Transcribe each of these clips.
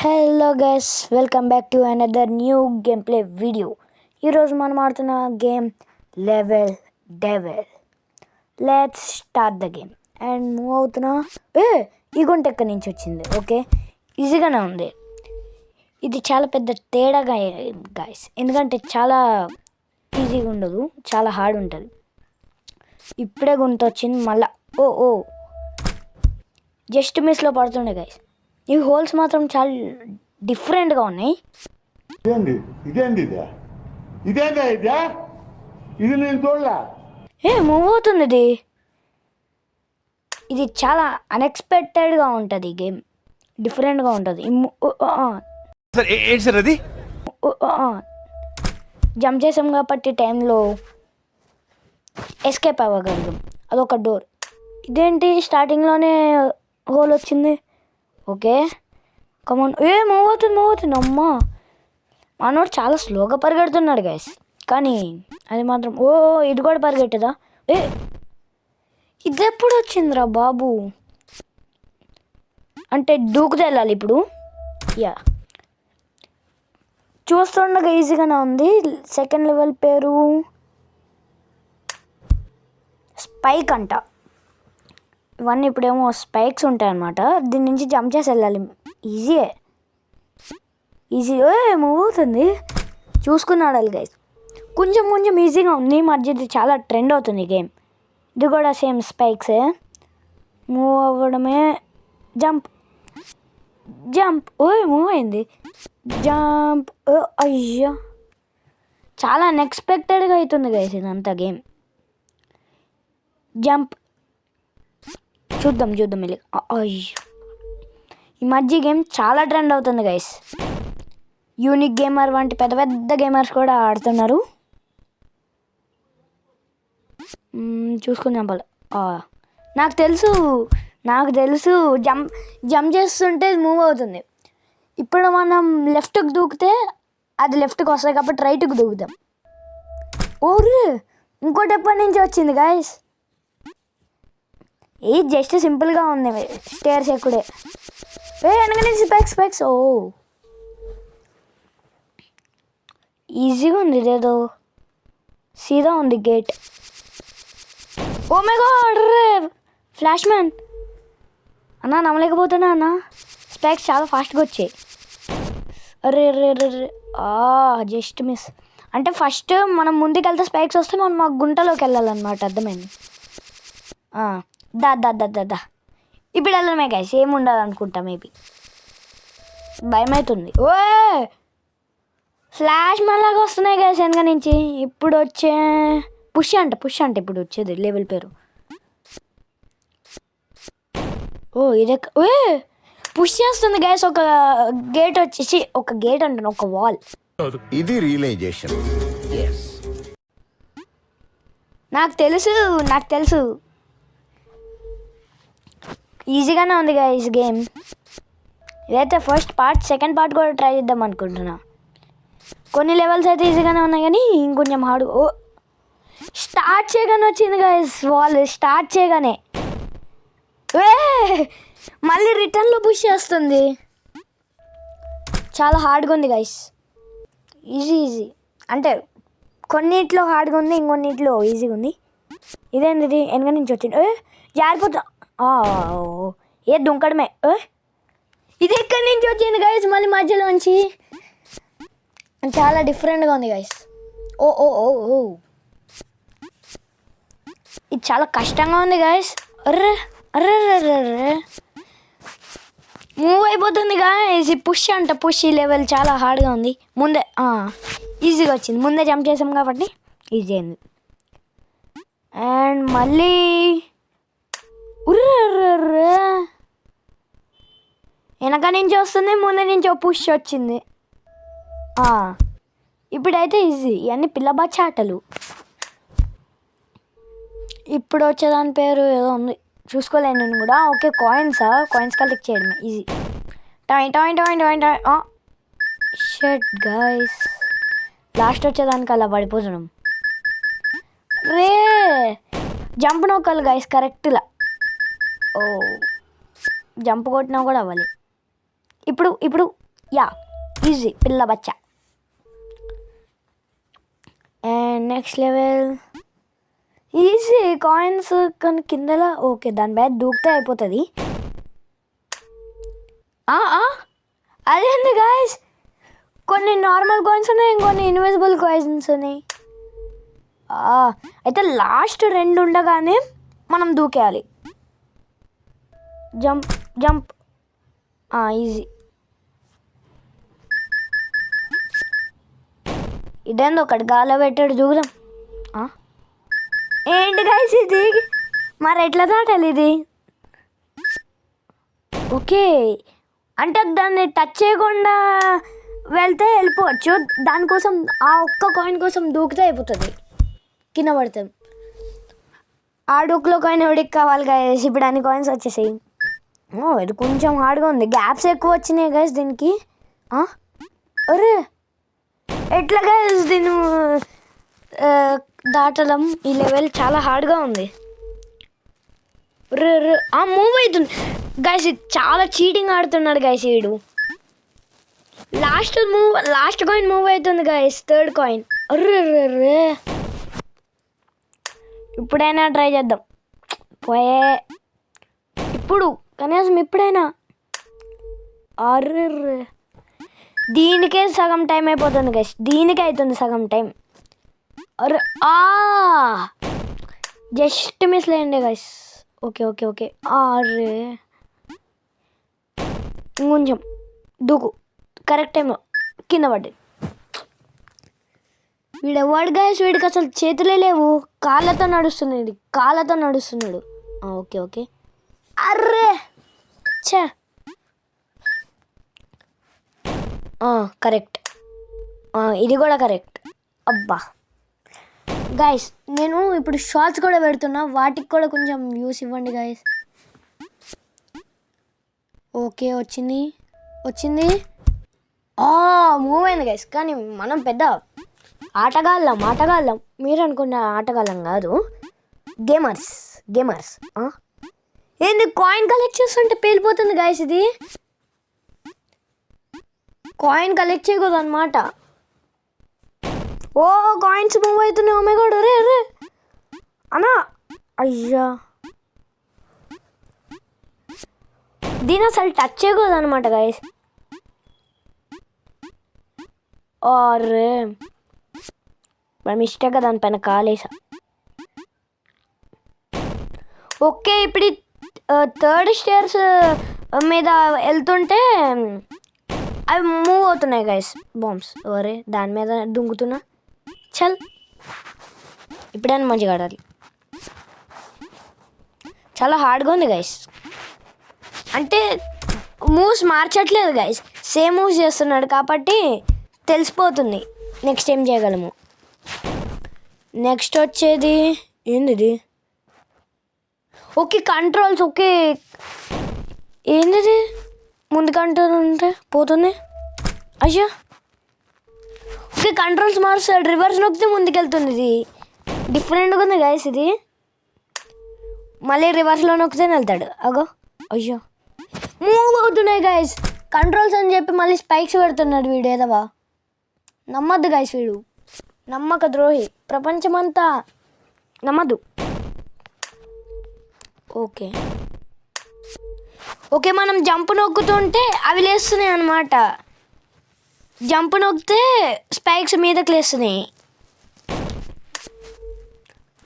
Hello guys, welcome back to another new game play video. ఈరోజు మనం ఆడుతున్న game level devil. Let's start the game and move అవుతున్నా. ఈ గుంట ఎక్కడి నుంచి వచ్చింది? ఓకే, ఈజీగానే ఉంది. ఇది చాలా పెద్ద తేడాగా గైస్, ఎందుకంటే చాలా ఈజీగా ఉండదు, చాలా హార్డ్ ఉంటుంది. ఇప్పుడే గుంట వచ్చింది మళ్ళా. ఓ జస్ట్ మిస్లో పడుతుండే గైస్. ఈ హోల్స్ మాత్రం చాలా డిఫరెంట్గా ఉన్నాయి. ఇది నేను చూడలే. మూవ్ అవుతుంది. ఇది చాలా అన్ఎక్స్పెక్టెడ్గా ఉంటుంది. ఈ గేమ్ డిఫరెంట్గా ఉంటుంది. జంప్ చేసాం కాబట్టి టైంలో ఎస్కేప్ అవ్వగలం. అదొక డోర్. ఇదేంటి స్టార్టింగ్లోనే హోల్ వచ్చింది? Okay come on. మూవ్ అవుతుంది అమ్మా. మనోడు చాలా స్లోగా పరిగెడుతున్నాడు గైస్, కానీ అది మాత్రం ఇది కూడా పరిగెట్టదా? ఇది ఎప్పుడు వచ్చిందిరా బాబు? అంటే దూకుతూ వెళ్ళాలి ఇప్పుడు. యా, చూస్తుండగా ఈజీగానే ఉంది. సెకండ్ లెవెల్ పేరు స్పైక్ అంట. ఇవన్నీ ఇప్పుడేమో స్పైక్స్ ఉంటాయి అన్నమాట. దీని నుంచి జంప్ చేసి వెళ్ళాలి. ఈజీ మూవ్ అవుతుంది. చూసుకుని ఆడాలి గైస్. కొంచెం ఈజీగా ఉంది. మధ్యది చాలా ట్రెండ్ అవుతుంది గేమ్. ఇది కూడా సేమ్ స్పైక్సే. మూవ్ అవ్వడమే. జంప్ మూవ్ అయింది. జంప్. అయ్యో, చాలా అన్ఎక్స్పెక్టెడ్గా అవుతుంది గైస్ ఇదంతా గేమ్. జంప్. చూద్దాం వెళ్ళి. అయ్యో, ఈ మధ్య గేమ్ చాలా ట్రెండ్ అవుతుంది గైస్. యూనిక్ గేమర్ వంటి పెద్ద గేమర్స్ కూడా ఆడుతున్నారు. చూసుకుని చంపాలి. నాకు తెలుసు జంప్ చేస్తుంటే మూవ్ అవుతుంది. ఇప్పుడు మనం లెఫ్ట్కి దూకితే అది లెఫ్ట్కి వస్తుంది కాబట్టి రైట్కి దూకుతాం. ఇంకోటి ఎప్పటి నుంచి వచ్చింది గాయస్. ఇది జస్ట్ సింపుల్గా ఉంది. స్టేర్స్ ఎక్కుడే. వెనక నుంచి స్పెక్స్. ఈజీగా ఉంది. ఇదేదో సీదా ఉంది gate. Oh my god, flash man అన్నా, నమ్మలేకపోతున్నా అన్న. స్పెక్స్ చాలా ఫాస్ట్గా వచ్చాయి. అరే జస్ట్ మిస్. అంటే ఫస్ట్ మనం ముందుకు వెళ్తే స్పైక్స్ వస్తే మనం మా గుంటలోకి వెళ్ళాలన్నమాట. అర్థమైంది. దా ఇప్పుడు వెళ్ళడమే గైస్. ఏముండదు అనుకుంటా. మేబీ భయం అవుతుంది. ఫ్లాష్ మళ్ళాగా వస్తున్నాయి గైస్ వెనక నుంచి. ఇప్పుడు వచ్చే పుష్ అంట ఇప్పుడు వచ్చేది లెవెల్ పేరు. ఇదే పుష్ చేస్తుంది గైస్. ఒక గేట్ వచ్చేసి ఒక గేట్ అంటాను, ఒక వాల్. ఇది రియలైజేషన్. నాకు తెలుసు ఈజీగానే ఉంది గైస్ గేమ్. ఇదైతే ఫస్ట్ పార్ట్. సెకండ్ పార్ట్ కూడా ట్రై చేద్దాం అనుకుంటున్నా. కొన్ని లెవెల్స్ అయితే ఈజీగానే ఉన్నాయి, కానీ ఇంకొంచెం హార్డ్. స్టార్ట్ చేయగానే వచ్చింది గైస్ వాల్. స్టార్ట్ చేయగానే మళ్ళీ రిటర్న్లో పుష్ చేస్తుంది. చాలా హార్డ్గా ఉంది గైస్. ఈజీ అంటే కొన్నిట్లో హార్డ్గా ఉంది, ఇంకొన్నిట్లో ఈజీగా ఉంది. ఇదేంటిది? వెనక నుంచి వచ్చింది. జారిపోతా. దుంకడమే. ఇది ఎక్కడి నుంచి వచ్చింది గైస్? మళ్ళీ మధ్యలోంచి. చాలా డిఫరెంట్గా ఉంది గైస్. ఇది చాలా కష్టంగా ఉంది గైస్. అర్రే మూవ్ అయిపోతుంది గైస్. పుష్ ఈ లెవెల్ చాలా హార్డ్గా ఉంది. ముందే ఈజీగా వచ్చింది. ముందే జంప్ చేసాం కాబట్టి ఈజీ అయింది. అండ్ మళ్ళీ వెనక నుంచి వస్తుంది, ముందు నుంచి పుష్ వచ్చింది. ఇప్పుడైతే ఈజీ. ఇవన్నీ పిల్లబచ్చ ఆటలు. ఇప్పుడు వచ్చేదాని పేరు ఏదో ఉంది, చూసుకోలేను నేను కూడా. ఓకే, కాయిన్స్ కలెక్ట్ చేయడమే ఈజీ. టాయ్ షట్ గైస్. లాస్ట్ వచ్చేదానికి అలా పడిపోతున్నాం. జంప్ నొక్కాలి గైస్ కరెక్ట్గా. జంప్ కొట్టినా కూడా అవ్వాలి. ఇప్పుడు యా ఈజీ పిల్ల బచ్చా. And next level easy coins కానీ కిందలా ఓకే దాని మీద దూకితే అయిపోతుంది. అదేంది గాయస్ కొన్ని నార్మల్ కాయిన్స్ ఉన్నాయి ఇంకొన్ని ఇన్విజిబుల్ కాయిన్స్ ఉన్నాయి. అయితే లాస్ట్ 2 ఉండగానే మనం దూకేయాలి. Jump jump easy. ఇదేందో ఒకటి గాల్లో పెట్టాడు దూకుదాం. ఏంటి గాయస్ ఇది మరి ఎట్లా దాటాలి ఇది? ఓకే అంటే దాన్ని టచ్ చేయకుండా వెళ్తే వెళ్ళిపోవచ్చు. దానికోసం ఆ ఒక్క కాయిన్ కోసం దూకితే అయిపోతుంది. కింద పడతాం. ఆ డూక్లో కాయిన్ ఎవడికి కావాలి గాయస్? ఇప్పుడు అన్ని కాయిన్స్ వచ్చేసాయి. ఇది కొంచెం హార్డ్గా ఉంది. గ్యాప్స్ ఎక్కువ వచ్చినాయి గాయస్ దీనికి. అరే ఎట్లా గాయస్ దీన్ని దాటడం? ఈ లెవెల్ చాలా హార్డ్గా ఉంది. మూవ్ అవుతుంది గైస్. ఇది చాలా చీటింగ్ ఆడుతున్నాడు గైస్ వీడు. లాస్ట్ కాయిన్ మూవ్ అవుతుంది గైస్. 3rd coin. అర్రే ఇప్పుడైనా ట్రై చేద్దాం. పోయే ఇప్పుడు కనీసం ఇప్పుడైనా. అర్రే దీనికే సగం టైం అయిపోతుంది గైస్. దీనికే అవుతుంది సగం టైం. అరే జస్ట్ మిస్ లేండి గైస్. Okay okay okay. అరే ఇంకొంచెం దూకు. కరెక్ట్ టైంలో కింద పడ్డాయి. వీడెవాడు గైస్? వీడికి అసలు చేతులే లేవు. కాళ్ళతో నడుస్తున్నాడు. Okay okay. అర్రే ఛా కరెక్ట్. ఇది కూడా కరెక్ట్. అబ్బా గైస్ నేను ఇప్పుడు షార్ట్స్ కూడా పెడుతున్నా. వాటికి కూడా కొంచెం వ్యూస్ ఇవ్వండి గైస్. ఓకే వచ్చింది మూవ్ అయింది గైస్. కానీ మనం పెద్ద ఆటగాళ్ళం. మీరు అనుకున్న ఆటగాళ్ళం కాదు. గేమర్స్. ఏంది కాయిన్ కలెక్ట్ చేస్తుంటే పేలిపోతుంది గైస్. ఇది కాయిన్ కలెక్ట్ చేయకూడదు అనమాట. కాయిన్స్ మూవ్ అవుతున్నాయి. Oh my god. అరే అన్నా అయ్యా దీని అసలు టచ్ చేయకూడదు అనమాట గైస్. అరే మిస్టేక్గా దానిపైన కాలేసా. ఓకే ఇప్పుడు 3rd స్టేర్స్ మీద వెళ్తుంటే అవి మూవ్ అవుతున్నాయి గైస్. బాంబ్స్. అరే దాని మీద దుంకుతున్నా. చల్ ఇప్పుడైనా మంచిగా ఆడాలి. చాలా హార్డ్గా ఉంది గైస్. అంటే మూవ్స్ మార్చట్లేదు గైస్. సేమ్ మూవ్స్ చేస్తున్నాడు కాబట్టి తెలిసిపోతుంది నెక్స్ట్ ఏం చేయగలము. నెక్స్ట్ వచ్చేది ఏంది? Okay controls. ఓకే ఏంది ముందు కంట్రోల్ ఉంటే పోతుంది. అయ్యా ఓకే కంట్రోల్స్ మారుస్తాడు. రివర్స్ నొక్కితే ముందుకెళ్తుంది. ఇది డిఫరెంట్గా ఉంది గైస్. ఇది మళ్ళీ రివర్స్లో నొక్కితే వెళ్తాడు. అయ్యో మూవ్ అవుతున్నాయి గైస్. కంట్రోల్స్ అని చెప్పి మళ్ళీ స్పైక్స్ పెడుతున్నాడు వీడు. ఏదవా నమ్మద్దు గైస్. వీడు నమ్మక ద్రోహి. ప్రపంచమంతా నమ్మద్దు. ఓకే మనం జంప్ నొక్కుతుంటే అవి లేస్తున్నాయి అన్నమాట. జంప్ నొక్కితే స్పైక్స్ మీదకి లేస్తున్నాయి.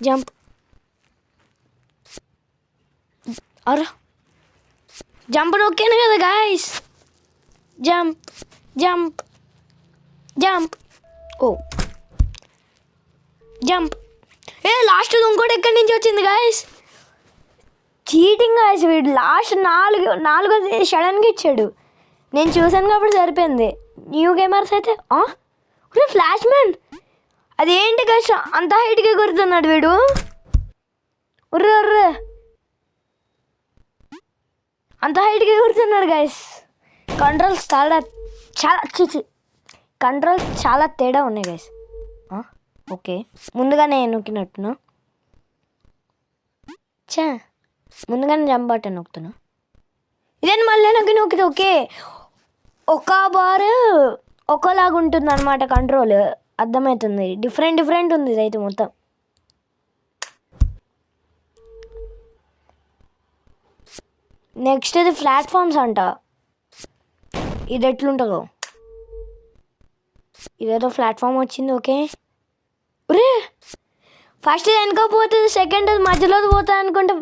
జంప్. జంప్ నొక్కాను కదా గాయస్. జంప్ లాస్ట్ ఇంకోటి ఎక్కడి నుంచి వచ్చింది గాయస్? Cheating guys. వీడు లాస్ట్ 4 సడన్గా ఇచ్చాడు. నేను చూసాను కాబట్టి సరిపోయింది. న్యూ గేమర్స్ అయితే ఫ్లాష్ మ్యాన్. అదేంటి గాయస్ అంత హైట్గా ఎగురుతున్నాడు వీడు? ఉర్రే అంత హైట్గా ఎగురుతున్నాడు గాయస్. కంట్రోల్స్ కంట్రోల్స్ చాలా తేడా ఉన్నాయి గాయస్. ఓకే ముందుగానే నొక్కినట్టున్నా. ముందుగానే జంప్ బటన్ నొక్కుతున్నా. ఇదేంటి మళ్ళీ నొక్కితే ఓకే ఒక బార్ ఒకలాగా ఉంటుంది అనమాట కంట్రోల్. అర్థమవుతుంది, డిఫరెంట్ డిఫరెంట్ ఉంది ఇదైతే మొత్తం. నెక్స్ట్ ఇది ప్లాట్ఫామ్స్ అంట. ఇది ఎట్లుంటుందో. ఇదేదో ప్లాట్ఫామ్ వచ్చింది. ఓకే రే, ఫస్ట్ వెనక పోతుంది, సెకండ్ మధ్యలో పోతుంది అనుకుంటే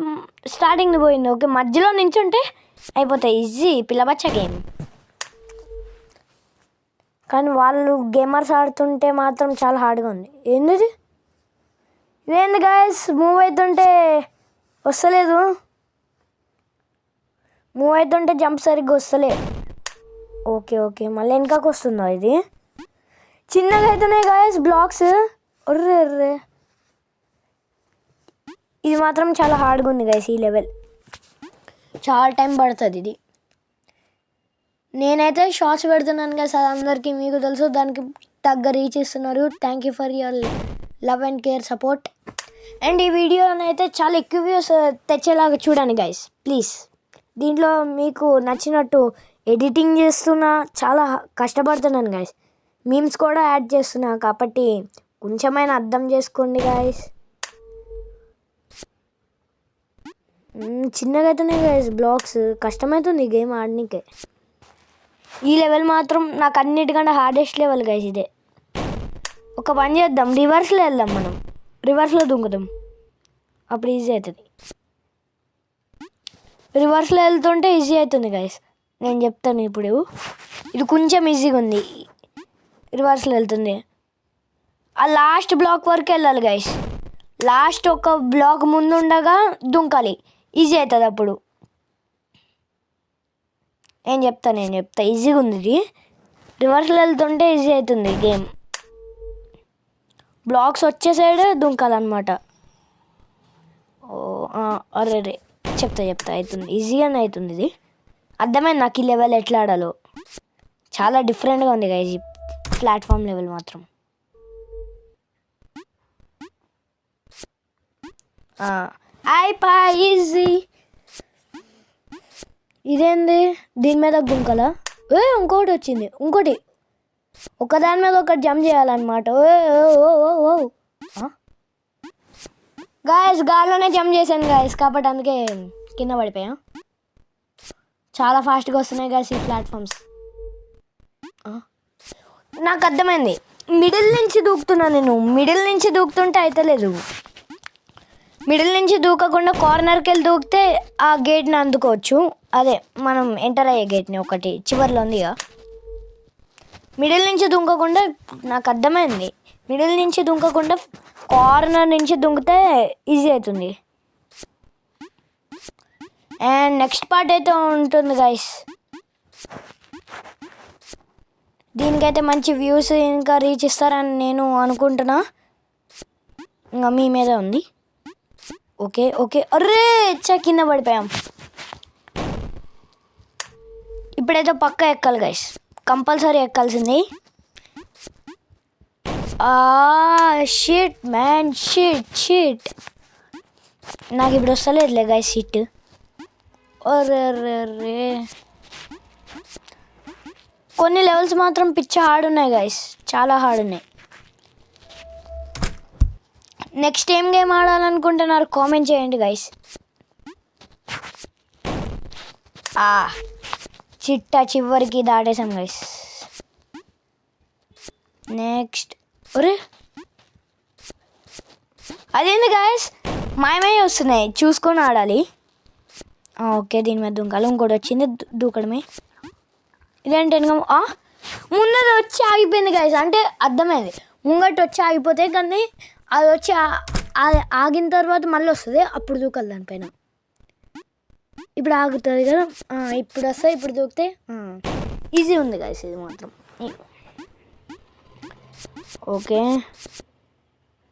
స్టార్టింగ్ పోయింది. ఓకే మధ్యలో నించుంటే అయిపోతాయి. ఈజీ పిల్లబచ్చ గేమ్. కానీ వాళ్ళు గేమర్స్ ఆడుతుంటే మాత్రం చాలా హార్డ్గా ఉంది. ఏంది ఇదేంది గాయస్, మూవ్ అవుతుంటే వస్తలేదు, మూవ్ అవుతుంటే జంప్ సరిగ్గా వస్తలే. ఓకే ఓకే మళ్ళీ వెనకకు వస్తుందా ఇది? చిన్నగా అవుతున్నాయి గాయస్ బ్లాక్స్. ఒర్రే ఒర్రే, ఇది మాత్రం చాలా హార్డ్గా ఉంది గాయస్. ఈ లెవెల్ చాలా టైం పడుతుంది ఇది. నేనైతే షార్ట్స్ పెడుతున్నాను కదా సార్, అందరికీ మీకు తెలుసు, దానికి తగ్గ రీచ్ ఇస్తున్నారు. Thank you for your love and care support. And ఈ వీడియోనైతే చాలా ఎక్కువ వ్యూస్ తెచ్చేలాగా చూడండి గైస్ ప్లీజ్. దీంట్లో మీకు నచ్చినట్టు ఎడిటింగ్ చేస్తున్నా, చాలా కష్టపడుతున్నాను గైస్. మీమ్స్ కూడా యాడ్ చేస్తున్నా, కాబట్టి కొంచెమైనా అర్థం చేసుకోండి గైస్. చిన్నగా అవుతున్నాయి గైస్ బ్లాక్స్, కష్టమవుతుంది గేమ్ ఆడనీకే. ఈ లెవెల్ మాత్రం నాకు అన్నిటికంటే హార్డెస్ట్ లెవెల్ గైస్ ఇదే. ఒక పని చేద్దాం, రివర్స్లో వెళ్దాం, మనం రివర్స్లో దుంకుదాం, అప్పుడు ఈజీ అవుతుంది. రివర్స్లో వెళ్తుంటే ఈజీ అవుతుంది గైస్, నేను చెప్తాను ఇప్పుడు. ఇది కొంచెం ఈజీగా ఉంది, రివర్స్లో వెళ్తుంది. ఆ లాస్ట్ బ్లాక్ వరకు వెళ్ళాలి గైస్. లాస్ట్ ఒక బ్లాక్ ముందు ఉండగా దుంకాలి, ఈజీ అవుతుంది అప్పుడు. నేను చెప్తా ఈజీగా ఉంది ఇది. రివర్స్లో వెళ్తుంటే ఈజీ అవుతుంది గేమ్. బ్లాక్స్ వచ్చే సైడ్ దుంకాలన్నమాట. ఓ అరే రే, చెప్తా అవుతుంది, ఈజీగానే అవుతుంది ఇది. అర్థమైంది నాకు ఈ లెవెల్ ఎట్లా ఆడాలో. చాలా డిఫరెంట్గా ఉంది గైస్ ఈ ప్లాట్ఫామ్ లెవెల్ మాత్రం. ఈజీ. ఇదేంది, దీని మీద దుంకలా? ఇంకోటి వచ్చింది, ఇంకోటి ఒకదాని మీద ఒకటి జంప్ చేయాలన్నమాట. గాయస్ గాల్లోనే జంప్ చేశాను గాయస్, కాబట్టి అందుకే కింద పడిపోయా. చాలా ఫాస్ట్గా వస్తున్నాయి గాయస్ ఈ ప్లాట్ఫామ్స్. నాకు అర్థమైంది, మిడిల్ నుంచి దూకుతున్నా నేను. మిడిల్ నుంచి దూకుతుంటే అయితలేదు. మిడిల్ నుంచి దూకకుండా కార్నర్కి వెళ్ళి దూకితే ఆ గేట్ని అందుకోవచ్చు. అదే మనం ఎంటర్ అయ్యే గేట్ని ఒకటి చివరిలో ఉందిగా. మిడిల్ నుంచి దుంకకుండా, నాకు అర్థమైంది, మిడిల్ నుంచి దుంకకుండా కార్నర్ నుంచి దుంకితే ఈజీ అవుతుంది. అండ్ నెక్స్ట్ పార్ట్ అయితే ఉంటుంది గైస్. దీనికైతే మంచి వ్యూస్ ఇంకా రీచ్ ఇస్తారని నేను అనుకుంటున్నా. ఇంకా మీ మీద ఉంది. ఓకే ఓకే అర్రే కింద పడిపోయాం. ఇప్పుడైతే పక్క ఎక్కాలి గైస్, కంపల్సరీ ఎక్కాల్సింది. Shit man, shit. నాకు ఇప్పుడు వస్తలేదులే గైస్ షిట్. అర్రే, కొన్ని లెవెల్స్ మాత్రం పిచ్చ హార్డ్ ఉన్నాయి గైస్, చాలా హార్డ్ ఉన్నాయి. నెక్స్ట్ ఏం గేమ్ ఆడాలనుకుంటున్నారు కామెంట్ చేయండి గైస్. చివరికి దాటేసాం గైస్. నెక్స్ట్ అదేంది గైస్, మాయమయ్య వస్తున్నాయి, చూసుకొని ఆడాలి. ఓకే దీని మీద దుంకాలి. ఇంకోటి వచ్చింది, దూకడమే. ఇదేంటి ముందర వచ్చి ఆగిపోయింది గైస్, అంటే అర్థమైంది ముంగట వచ్చి ఆగిపోతాయి, కానీ అది వచ్చి ఆగిన తర్వాత మళ్ళీ వస్తుంది, అప్పుడు దూకాలి దానిపైన. ఇప్పుడు ఆగుతుంది కదా, ఇప్పుడు వస్తాయి, ఇప్పుడు దూకితే ఈజీ ఉంది గైస్ ఇది మాత్రం. ఓకే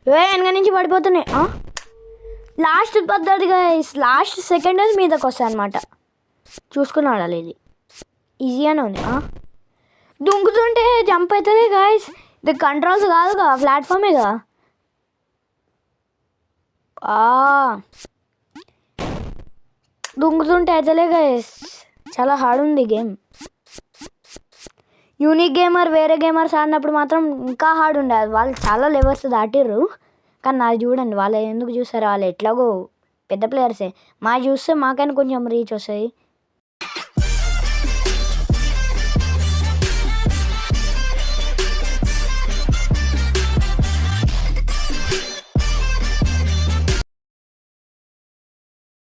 వెనక నుంచి పడిపోతున్నాయి. లాస్ట్ పద్ధతి గైస్, లాస్ట్ సెకండ్ మీదకి వస్తాయి అన్నమాట, చూసుకుని ఆడాలి. ఇది ఈజీగానే ఉంది. దుంకుతుంటే జంప్ అవుతుంది గైస్, ఇది కంట్రోల్స్ కాదుగా, ప్లాట్ఫామేగా. దుంకుతుంటే అవుతలే గైస్, చాలా హార్డ్ ఉంది గేమ్. యూనిక్ గేమర్ వేరే గేమర్స్ ఆడినప్పుడు మాత్రం ఇంకా హార్డ్ ఉండేది. వాళ్ళు చాలా లెవెల్స్ దాటిర్రు. కానీ నాది చూడండి, వాళ్ళు ఎందుకు చూస్తారు, వాళ్ళు ఎట్లాగో పెద్ద ప్లేయర్సే. మా చూస్తే మాకైనా కొంచెం రీచ్ వస్తుంది.